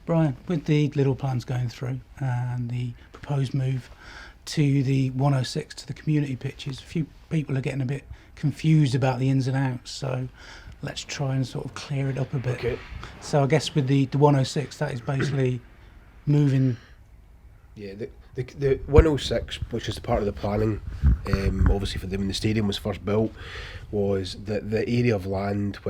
Brian, with the little plans going through and the proposed move to the 106 to the community pitches, a few people are getting a bit confused about the ins and outs, so let's try and sort of clear it up a bit. Okay. So I guess with the 106, that is basically moving. Yeah, the 106, which is part of the planning, obviously for them when the stadium was first built, was that the area of land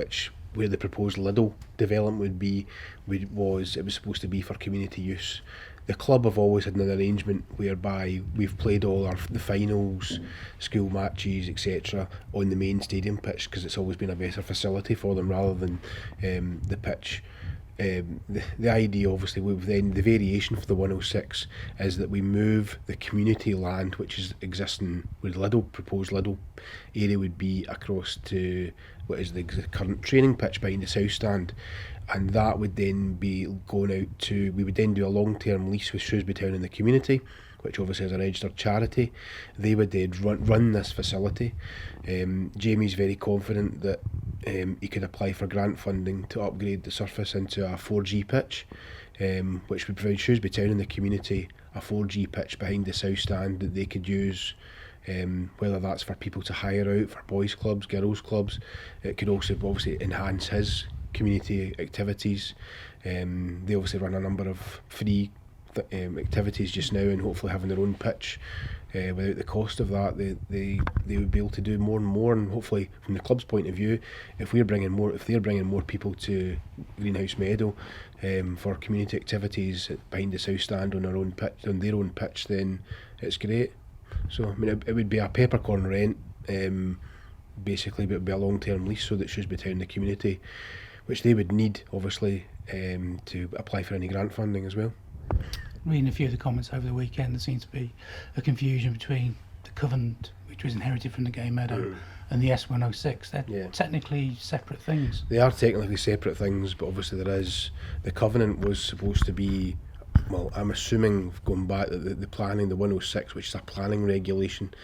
where the proposed Lidl development would be, it was supposed to be for community use. The club have always had an arrangement whereby we've played all the finals, school matches, etc. on the main stadium pitch, because it's always been a better facility for them rather than the pitch. The idea, obviously, with then the variation for the 106 is that we move the community land, which is existing with proposed Lidl area, would be across to what is the current training pitch behind the south stand, and that would then be going out to, we would then do a long-term lease with Shrewsbury Town in the community, which obviously is a registered charity. They would then run this facility. Jamie's very confident that he could apply for grant funding to upgrade the surface into a 4G pitch, which would provide Shrewsbury Town in the community a 4G pitch behind the south stand that they could use, whether that's for people to hire out for boys clubs, girls clubs. It could also obviously enhance his community activities. They obviously run a number of free activities just now, and hopefully having their own pitch without the cost of that, they would be able to do more and more. And hopefully from the club's point of view, if they're bringing more people to Greenhouse Meadow for community activities behind the south stand on their own pitch, then it's great. So I mean, it would be a peppercorn rent basically, but it would be a long-term lease so that Shrewsbury Town, the community, which they would need obviously to apply for any grant funding as well. Reading a few of the comments over the weekend, there seems to be a confusion between the Covenant, which was inherited from the Gay Meadow, and the S106. They're technically separate things. They are technically separate things, but obviously the Covenant was supposed to be, well, I'm assuming going back that the planning, the 106, which is a planning regulation,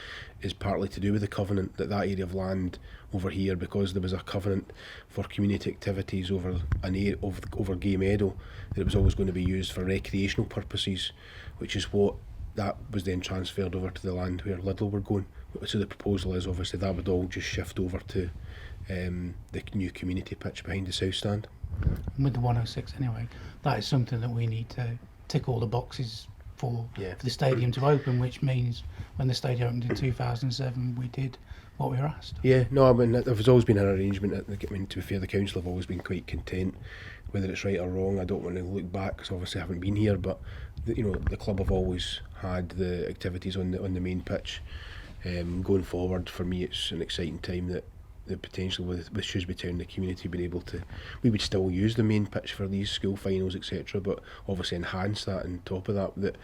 is partly to do with the Covenant, that area of land over here, because there was a covenant for community activities over over Gay Meadow, that it was always going to be used for recreational purposes, which is what that was then transferred over to the land where Lidl were going. So the proposal is obviously that would all just shift over to the new community pitch behind the south stand. With the 106 anyway, that is something that we need to tick all the boxes for the stadium to open, which means when the stadium opened in 2007, we did what we were asked. Yeah, no, I mean, there's always been an arrangement. I mean, to be fair, the council have always been quite content. Whether it's right or wrong, I don't want to look back, because obviously I haven't been here, but the club have always had the activities on the main pitch. Going forward, for me, it's an exciting time that the potential with Shrewsbury Town, the community, being able to, we would still use the main pitch for these school finals, etc., but obviously enhance that. On top of that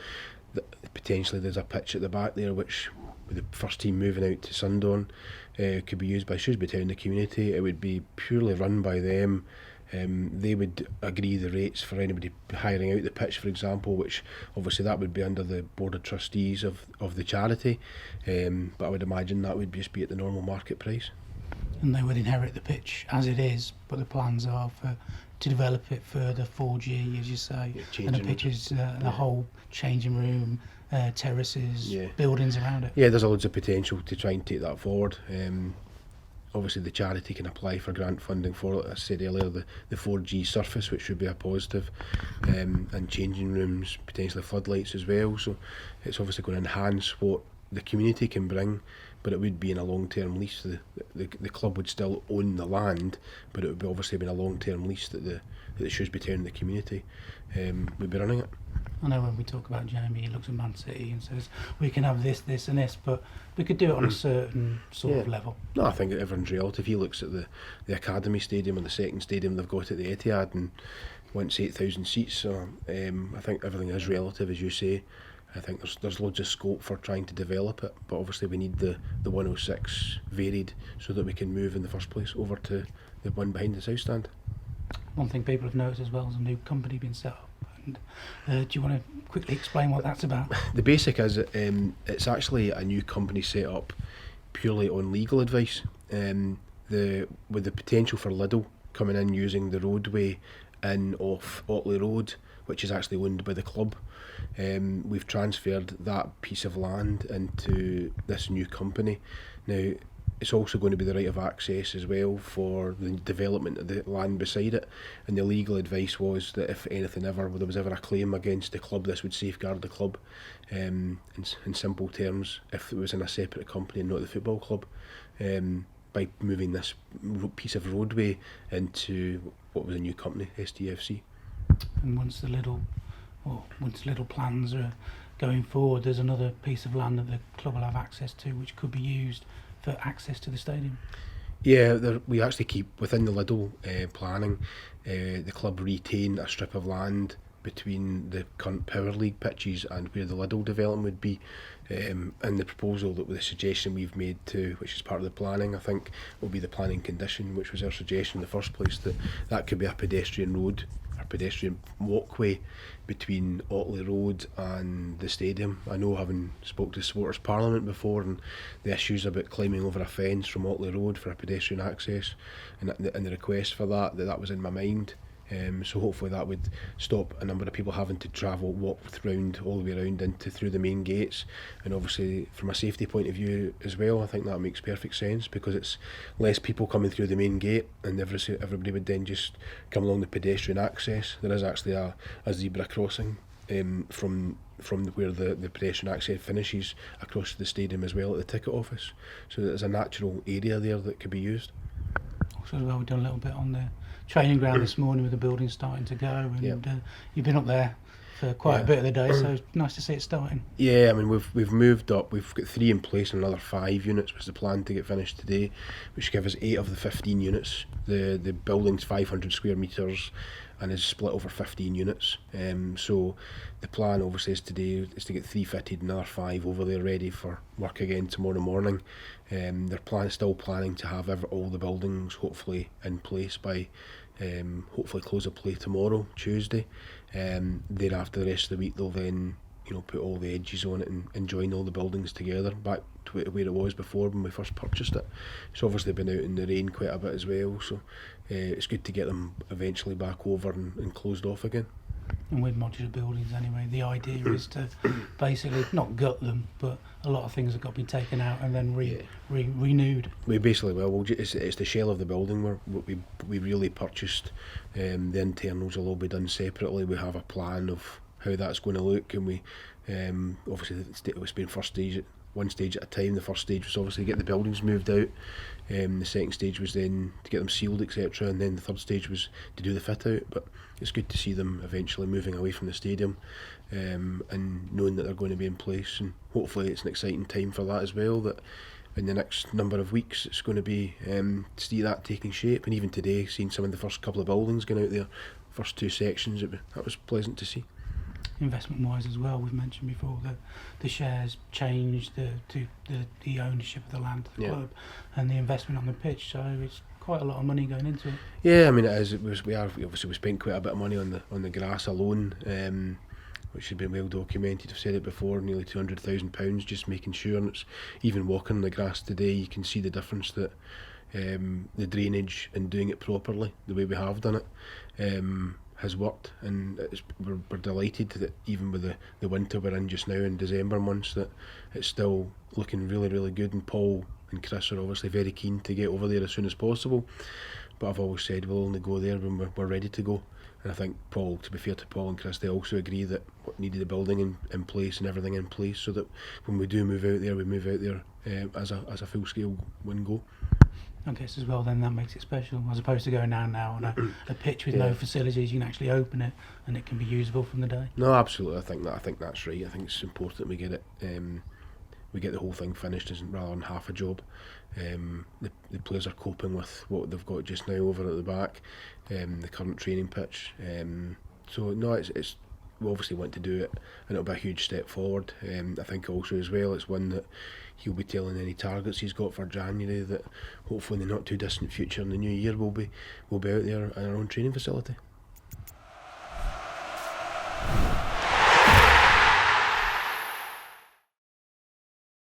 potentially there's a pitch at the back there, which with the first team moving out to Sundawn, could be used by Shrewsbury Town, the community. It would be purely run by them. They would agree the rates for anybody hiring out the pitch, for example, which obviously that would be under the board of trustees of the charity, but I would imagine that would just be at the normal market price. And they would inherit the pitch as it is, but the plans are to develop it further, 4G, as you say, and the pitches, the whole changing room, terraces, buildings around it. Yeah, there's loads of potential to try and take that forward. Obviously the charity can apply for grant funding for, as I said earlier, the 4G surface, which should be a positive, and changing rooms, potentially floodlights as well. So it's obviously going to enhance what the community can bring, but it would be in a long-term lease. The club would still own the land, but it would be obviously been a long-term lease that the Shrewsbury Town, the community, would be running it. I know when we talk about Jamie, he looks at Man City and says we can have this, this and this, but we could do it on a certain sort of level. No, I think everyone's relative. He looks at the Academy Stadium and the second stadium they've got at the Etihad, and once 8,000 seats, so I think everything is relative, as you say. I think there's loads of scope for trying to develop it, but obviously we need the 106 varied so that we can move in the first place over to the one behind the south stand. One thing people have noticed as well is a new company being set up. And do you want to quickly explain what that's about? The basic is it's actually a new company set up purely on legal advice. With the potential for Lidl coming in using the roadway in off Otley Road, which is actually owned by the club. We've transferred that piece of land into this new company. Now, it's also going to be the right of access as well for the development of the land beside it, and the legal advice was that if anything ever, there was ever a claim against the club, this would safeguard the club. In simple terms, if it was in a separate company and not the football club, by moving this piece of roadway into what was a new company, STFC. And once the little plans are going forward, there's another piece of land that the club will have access to, which could be used for access to the stadium. Yeah, we actually keep within the Liddell planning. The club retain a strip of land between the current Power League pitches and where the Liddell development would be. And the proposal that the suggestion we've made to, which is part of the planning, I think, will be the planning condition, which was our suggestion in the first place, that could be a pedestrian road, a pedestrian walkway between Otley Road and the stadium. I know, having spoke to Supporters Parliament before, and the issues about climbing over a fence from Otley Road for a pedestrian access, and the request for that was in my mind. So hopefully that would stop a number of people having to walk all the way around through the main gates. And obviously from a safety point of view as well, I think that makes perfect sense, because it's less people coming through the main gate, and everybody would then just come along the pedestrian access. There is actually a zebra crossing from where the pedestrian access finishes across the stadium as well at the ticket office. So there's a natural area there that could be used. Also, as well, we've done a little bit on the training ground this morning with the building starting to go, and you've been up there for quite a bit of the day, so it's nice to see it starting. Yeah, I mean, we've moved up. We've got 3 in place and another 5 units was the plan to get finished today, which give us 8 of the 15 units. The building's 500 square metres and is split over 15 units. So the plan obviously is today is to get 3 fitted and another 5 over there ready for work again tomorrow morning. They're still planning to have all the buildings hopefully in place by hopefully close of play tomorrow, Tuesday. Thereafter, the rest of the week they'll then put all the edges on it and join all the buildings together back to where it was before when we first purchased it. It's obviously been out in the rain quite a bit as well, so it's good to get them eventually back over and closed off again. And with modular buildings anyway, the idea is to basically not gut them, but a lot of things have got to be taken out and then renewed. We basically it's the shell of the building we really purchased. The internals will all be done separately. We have a plan of how that's going to look, and we obviously it's been one stage at a time. The first stage was obviously to get the buildings moved out. The second stage was then to get them sealed, etc. And then the third stage was to do the fit out. But it's good to see them eventually moving away from the stadium, and knowing that they're going to be in place. And hopefully it's an exciting time for that as well, that in the next number of weeks it's going to be to see that taking shape. And even today, seeing some of the first couple of buildings going out there, first 2 sections, that was pleasant to see. Investment wise as well, we've mentioned before that the shares changed the ownership of the land to the club, and the investment on the pitch, so it's quite a lot of money going into it. Yeah, I mean it is. We spent quite a bit of money on the grass alone, which has been well documented. I've said it before, nearly £200,000 just making sure. And it's even walking on the grass today, you can see the difference that the drainage and doing it properly, the way we have done it, has worked. And we're delighted that even with the winter we're in just now in December months, that it's still looking really, really good. And Paul and Chris are obviously very keen to get over there as soon as possible, but I've always said we'll only go there when we're ready to go. And I think Paul, to be fair to Paul and Chris, they also agree that we needed the building in place and everything in place, so that when we do move out there, we move out there as a full scale win go. I guess as well then that makes it special, as opposed to going down now on a pitch with no facilities. You can actually open it and it can be usable from the day. No, absolutely. I think that's right. I think it's important we get it. We get the whole thing finished rather than half a job. The players are coping with what they've got just now over at the back, the current training pitch. So no, it's we obviously want to do it, and it'll be a huge step forward. I think also as well, it's one that he'll be telling any targets he's got for January, that hopefully in the not too distant future in the new year we'll be out there in our own training facility.